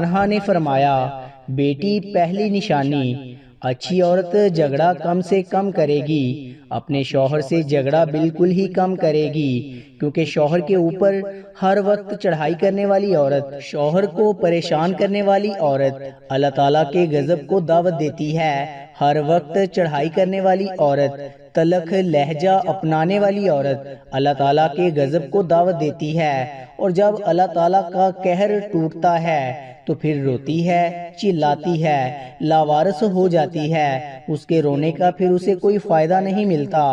عنہا نے فرمایا، بیٹی پہلی نشانی، اچھی عورت جھگڑا کم سے کم کرے گی، اپنے شوہر سے جھگڑا بالکل ہی کم کرے گی، کیونکہ شوہر کے اوپر ہر وقت چڑھائی کرنے والی عورت، شوہر کو پریشان کرنے والی عورت اللہ تعالیٰ کے غضب کو دعوت دیتی ہے۔ ہر وقت چڑھائی کرنے والی عورت، تلخ لہجہ اپنانے والی عورت اللہ تعالیٰ کے غضب کو دعوت دیتی ہے، اور جب اللہ تعالیٰ کا قہر ٹوٹتا ہے تو پھر روتی ہے، چلاتی ہے، لاوارث ہو جاتی ہے، اس کے رونے کا پھر اسے کوئی فائدہ نہیں ملتا۔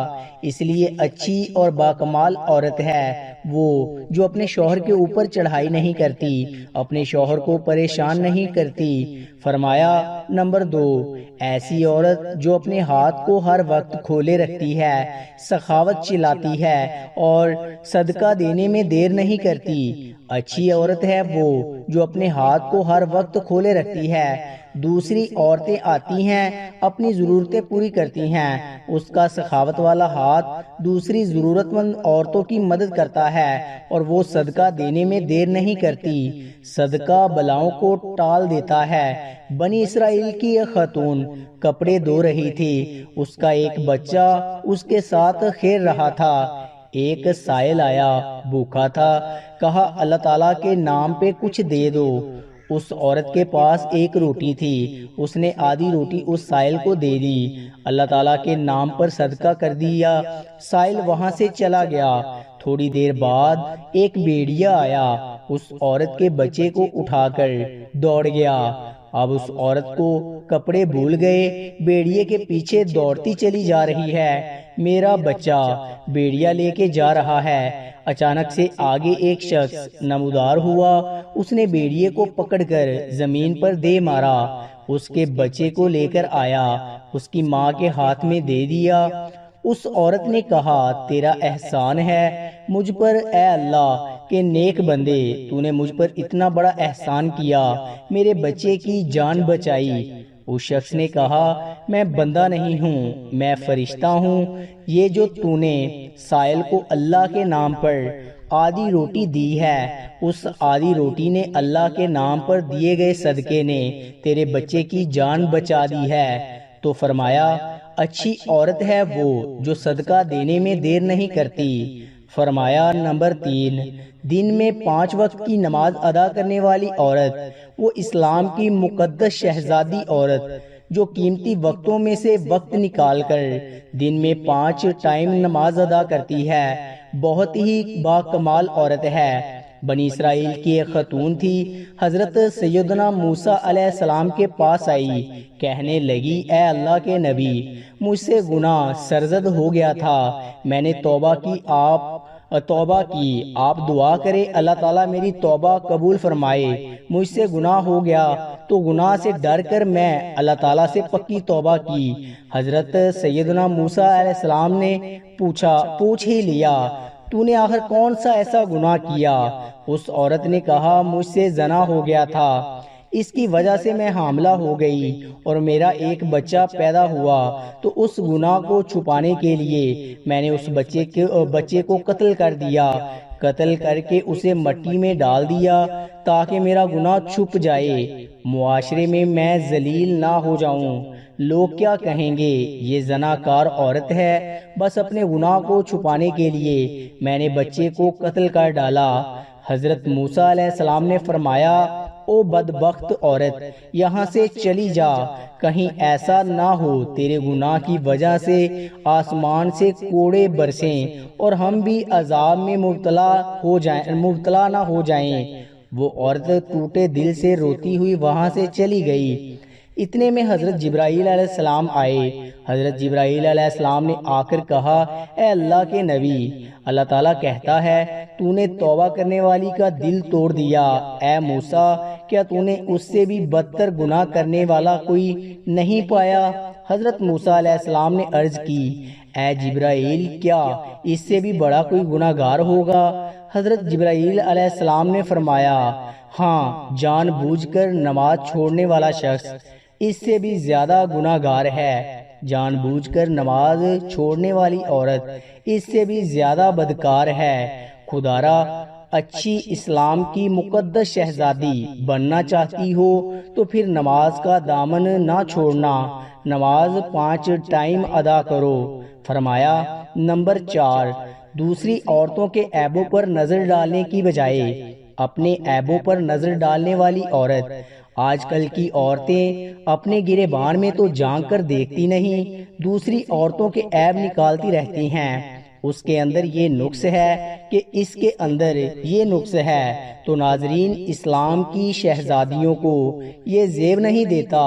اس لیے اچھی اور باکمال عورت ہے وہ جو اپنے شوہر کے اوپر چڑھائی نہیں کرتی، اپنے شوہر کو پریشان نہیں کرتی۔ فرمایا نمبر 2، ایسی عورت جو اپنے ہاتھ کو ہر وقت کھولے رکھتی ہے، سخاوت چلاتی ہے اور صدقہ دینے میں دیر نہیں کرتی۔ اچھی عورت ہے وہ جو اپنے ہاتھ کو ہر وقت کھولے رکھتی ہے، دوسری عورتیں آتی ہیں، اپنی ضرورتیں پوری کرتی ہیں، اس کا سخاوت والا ہاتھ دوسری ضرورت مند عورتوں کی مدد کرتا ہے اور وہ صدقہ دینے میں دیر نہیں کرتی۔ صدقہ بلاؤں کو ٹال دیتا ہے۔ بنی اسرائیل کی ایک خاتون کپڑے دھو رہی تھی، اس کا ایک بچہ اس کے ساتھ کھیل رہا تھا۔ ایک سائل آیا، بھوکا تھا، کہا اللہ تعالیٰ کے نام پہ کچھ دے دو۔ اس عورت کے پاس ایک روٹی تھی، اس نے آدھی روٹی اس سائل کو دے دی، اللہ تعالیٰ کے نام پر صدقہ کر دیا۔ سائل وہاں سے چلا گیا۔ تھوڑی دیر بعد ایک بھیڑیا آیا، اس عورت کے بچے کو اٹھا کر دوڑ گیا۔ اب اس عورت کو کپڑے بھول گئے، بھیڑیے کے پیچھے دوڑتی چلی جا رہی ہے۔ میرا بچہ، بھیڑیا لے کے جا رہا ہے۔ اچانک سے آگے ایک شخص نمودار ہوا، اس نے بھیڑیے کو پکڑ کر زمین پر دے مارا، اس کے بچے کو لے کر آیا، اس کی ماں کے ہاتھ میں دے دیا۔ اس عورت نے کہا، تیرا احسان ہے مجھ پر اے اللہ کے نیک بندے، تو نے مجھ پر اتنا بڑا احسان کیا، میرے بچے کی جان بچائی۔ اس شخص نے کہا، میں بندہ نہیں ہوں، میں فرشتہ ہوں۔ یہ جو تو نے سائل کو اللہ کے نام پر آدھی روٹی دی ہے، اس آدھی روٹی نے اللہ کے نام پر دیے گئے صدقے نے تیرے بچے کی جان بچا دی ہے۔ تو فرمایا، اچھی عورت ہے وہ جو صدقہ دینے میں دیر نہیں کرتی۔ فرمایا نمبر 3، دن میں 5 وقت کی نماز ادا کرنے والی عورت، وہ اسلام کی مقدس شہزادی عورت جو قیمتی وقتوں میں سے وقت نکال کر دن میں 5 ٹائم نماز ادا کرتی ہے، بہت ہی باکمال عورت ہے۔ بنی اسرائیل کی ایک خاتون تھی، حضرت سیدنا موسیٰ علیہ السلام کے پاس آئی، کہنے لگی، اے اللہ کے نبی، مجھ سے گناہ سرزد ہو گیا تھا، میں نے توبہ کی، آپ دعا کرے اللہ تعالیٰ میری توبہ قبول فرمائے، مجھ سے گناہ ہو گیا تو گناہ سے ڈر کر میں اللہ تعالیٰ سے پکی توبہ کی۔ حضرت سیدنا موسیٰ علیہ السلام نے پوچھ ہی لیا، تو نے آخر کون سا ایسا گناہ کیا؟ اس عورت نے کہا، مجھ سے زنا ہو گیا تھا، اس کی وجہ سے میں حاملہ ہو گئی اور میرا ایک بچہ پیدا ہوا، تو اس گناہ کو چھپانے کے لیے میں نے اس بچے کو قتل کر دیا، قتل کر کے اسے مٹی میں ڈال دیا تاکہ میرا گناہ چھپ جائے، معاشرے میں ذلیل نہ ہو جاؤں، لوگ کیا کہیں گے، یہ زناکار عورت ہے۔ بس اپنے گناہ کو چھپانے کے لیے میں نے بچے کو قتل کر ڈالا۔ حضرت موسیٰ علیہ السلام نے فرمایا، او بدبخت عورت، یہاں سے چلی جا، کہیں ایسا نہ ہو تیرے گناہ کی وجہ سے آسمان سے کوڑے برسیں اور ہم بھی عذاب میں مبتلا نہ ہو جائیں۔ وہ عورت ٹوٹے دل سے روتی ہوئی وہاں سے چلی گئی۔ اتنے میں حضرت جبرائیل علیہ السلام آئے۔ حضرت جبرائیل علیہ السلام نے آ کر کہا، اے اللہ کے نبی، اللہ تعالیٰ کہتا ہے تو نے توبہ کرنے والی کا دل توڑ دیا۔ اے موسیٰ، کیا تو نے اس سے بھی بدتر گناہ کرنے والا کوئی نہیں پایا؟ حضرت موسیٰ علیہ السلام نے عرض کی، اے جبرائیل، کیا اس سے بھی بڑا کوئی گناہ گار ہوگا؟ حضرت جبرائیل علیہ السلام نے فرمایا، ہاں، جان بوجھ کر نماز چھوڑنے والا شخص اس سے بھی زیادہ گناہ گار ہے، جان بوجھ کر نماز چھوڑنے والی عورت اس سے بھی زیادہ بدکار ہے۔ خدارا اچھی اسلام کی مقدس شہزادی بننا چاہتی ہو تو پھر نماز کا دامن نہ چھوڑنا، نماز 5 ٹائم ادا کرو۔ فرمایا نمبر 4، دوسری عورتوں کے عیبوں پر نظر ڈالنے کی بجائے اپنے عیبوں پر نظر ڈالنے والی عورت۔ آج کل کی عورتیں اپنے گریبان میں تو جھانک کر دیکھتی نہیں، دوسری عورتوں کے عیب نکالتی رہتی ہیں۔ اس کے اندر یہ نقص ہے کہ اس کے اندر یہ نقص ہے۔ تو ناظرین، اسلام کی شہزادیوں کو یہ زیب نہیں دیتا۔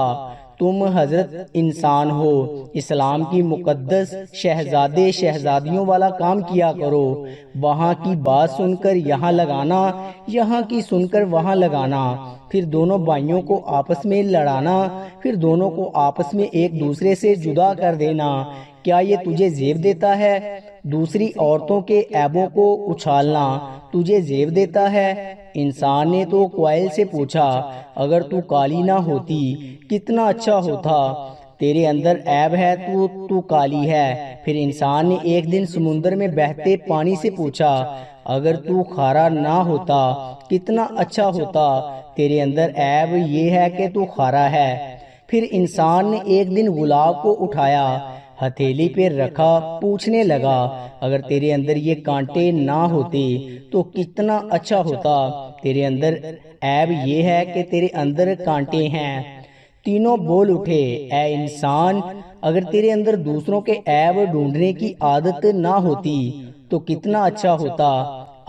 تم حضرت انسان ہو، اسلام کی مقدس شہزادے شہزادیوں والا کام کیا کرو۔ وہاں کی بات سن کر یہاں لگانا، یہاں کی سن کر وہاں لگانا، پھر دونوں بھائیوں کو آپس میں لڑانا، پھر دونوں کو آپس میں ایک دوسرے سے جدا کر دینا، کیا یہ تجھے زیب دیتا ہے؟ دوسری عورتوں کے عیبوں کو اچھالنا تجھے زیب دیتا ہے؟ انسان نے تو کوئل سے پوچھا، اگر تو کالی نہ ہوتی کتنا اچھا ہوتا، تیرے اندر عیب ہے تو کالی ہے۔ پھر انسان نے ایک دن سمندر میں بہتے پانی سے پوچھا، اگر تو کھارا نہ ہوتا کتنا اچھا ہوتا، تیرے اندر عیب یہ ہے کہ تو کھارا ہے۔ پھر انسان نے ایک دن گلاب کو اٹھایا، ہتھیلی پہ رکھا، پوچھنے لگا، اگر تیرے اندر یہ کانٹے نہ ہوتے تو کتنا اچھا ہوتا، تیرے اندر عیب یہ ہے کہ تیرے اندر کانٹے ہیں۔ تینوں بول اٹھے، اے انسان، اگر تیرے اندر دوسروں کے عیب ڈھونڈنے کی عادت نہ ہوتی تو کتنا اچھا ہوتا۔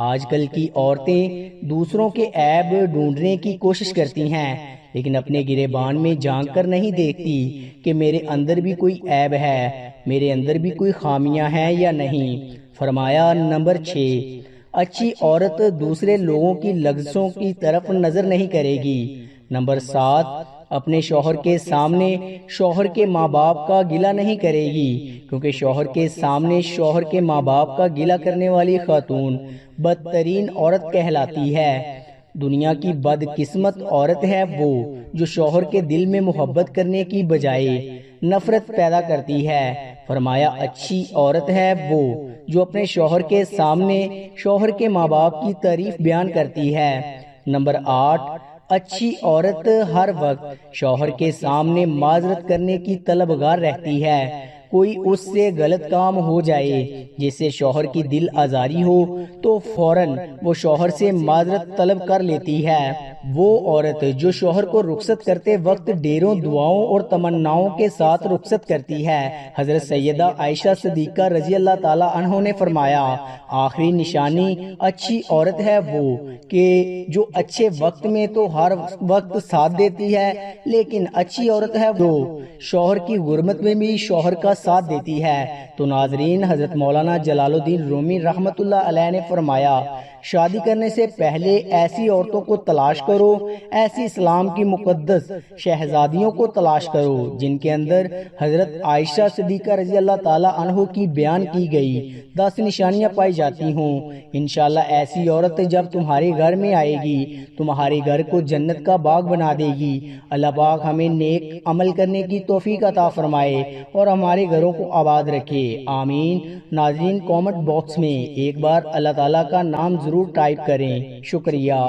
آج کل کی عورتیں دوسروں کے عیب ڈھونڈنے کی کوشش کرتی ہیں، لیکن اپنے گریبان میں جھانک کر نہیں دیکھتی کہ میرے اندر بھی کوئی عیب ہے، میرے اندر بھی کوئی خامیاں ہیں یا نہیں۔ فرمایا نمبر 6، اچھی عورت دوسرے لوگوں کی لغزشوں کی طرف نظر نہیں کرے گی۔ نمبر 7، اپنے شوہر کے سامنے شوہر کے ماں باپ کا گلہ نہیں کرے گی، کیونکہ شوہر کے سامنے شوہر کے ماں باپ کا گلہ کرنے والی خاتون بدترین عورت کہلاتی ہے۔ دنیا کی بدقسمت عورت ہے وہ جو شوہر کے دل میں محبت کرنے کی بجائے نفرت پیدا کرتی ہے۔ فرمایا اچھی عورت ہے وہ جو اپنے شوہر کے سامنے شوہر کے ماں باپ کی تعریف بیان کرتی ہے۔ نمبر 8، اچھی عورت ہر وقت شوہر کے سامنے معذرت کرنے کی طلبگار رہتی ہے۔ کوئی اس سے غلط کام ہو جائے جس سے شوہر کی دل آزاری ہو تو فوراً وہ شوہر سے معذرت طلب کر لیتی ہے۔ وہ عورت جو شوہر کو رخصت کرتے وقت ڈھیروں دعاؤں اور تمناؤں کے ساتھ رخصت کرتی ہے۔ حضرت سیدہ عائشہ صدیقہ رضی اللہ تعالی عنہ نے فرمایا، آخری نشانی اچھی عورت ہے وہ کہ جو اچھے وقت میں تو ہر وقت ساتھ دیتی ہے، لیکن اچھی عورت ہے وہ شوہر کی غربت میں بھی شوہر کا ساتھ دیتی ہے۔ تو ناظرین، حضرت مولانا جلال الدین رومی رحمۃ اللہ علیہ نے فرمایا، شادی کرنے سے پہلے ایسی عورتوں کو تلاش کرو، ایسی اسلام کی مقدس شہزادیوں کو تلاش کرو جن کے اندر حضرت عائشہ صدیقہ رضی اللہ تعالی عنہ کی بیان کی گئی 10 نشانیاں پائی جاتی ہوں۔ انشاءاللہ ایسی عورت جب تمہارے گھر میں آئے گی تمہارے گھر کو جنت کا باغ بنا دے گی۔ اللہ پاک ہمیں نیک عمل کرنے کی توفیق عطا فرمائے اور ہمارے گھروں کو آباد رکھے، آمین۔ ناظرین، کامنٹ باکس میں ایک بار اللہ تعالیٰ کا نام ضرور ٹائپ کریں۔ شکریہ۔